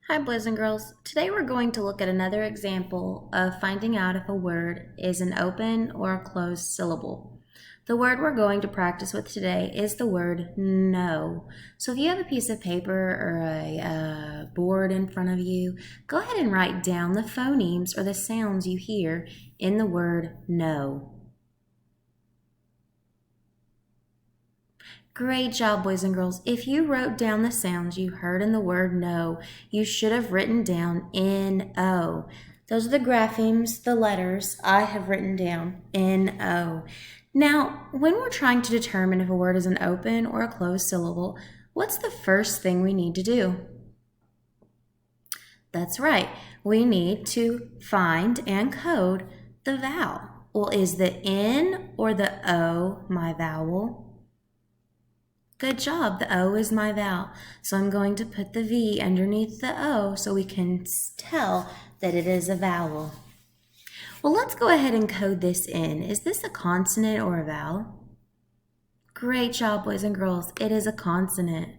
Hi boys and girls. Today we're going to look at another example of finding out if a word is an open or a closed syllable. The word we're going to practice with today is the word no. So if you have a piece of paper or a board in front of you, go ahead and write down the phonemes or the sounds you hear in the word no. Great job, boys and girls. If you wrote down the sounds you heard in the word no, you should have written down N-O. Those are the graphemes, the letters I have written down, N-O. Now, when we're trying to determine if a word is an open or a closed syllable, what's the first thing we need to do? That's right. We need to find and code the vowel. Well, is the N or the O my vowel? Good job, the O is my vowel. So I'm going to put the V underneath the O so we can tell that it is a vowel. Well, let's go ahead and code this in. Is this a consonant or a vowel? Great job, boys and girls. It is a consonant.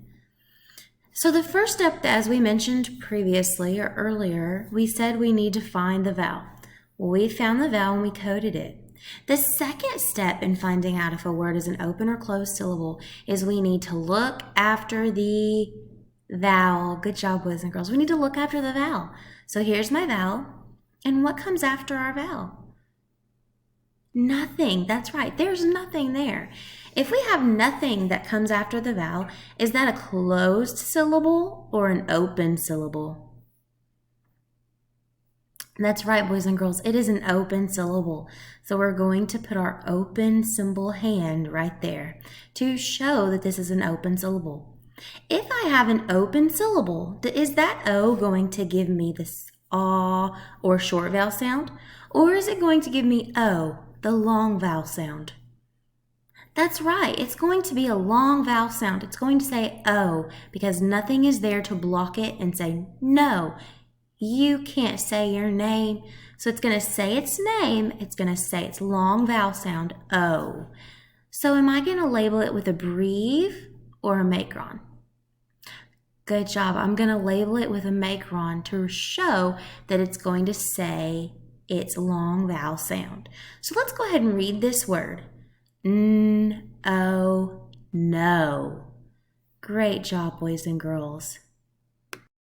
So the first step, as we mentioned previously or earlier, we said we need to find the vowel. Well, we found the vowel and we coded it. The second step in finding out if a word is an open or closed syllable is we need to look after the vowel. Good job, boys and girls. We need to look after the vowel. So here's my vowel. And what comes after our vowel? Nothing. That's right. There's nothing there. If we have nothing that comes after the vowel, is that a closed syllable or an open syllable? That's right, boys and girls. It is an open syllable. So we're going to put our open symbol hand right there to show that this is an open syllable. If I have an open syllable, is that O going to give me this ah or short vowel sound? Or is it going to give me O, the long vowel sound? That's right. It's going to be a long vowel sound. It's going to say O because nothing is there to block it and say no. You can't say your name. So it's going to say its name. It's going to say its long vowel sound, O. So am I going to label it with a breve or a macron? Good job. I'm going to label it with a macron to show that it's going to say its long vowel sound. So let's go ahead and read this word. N-O, no. Great job, boys and girls.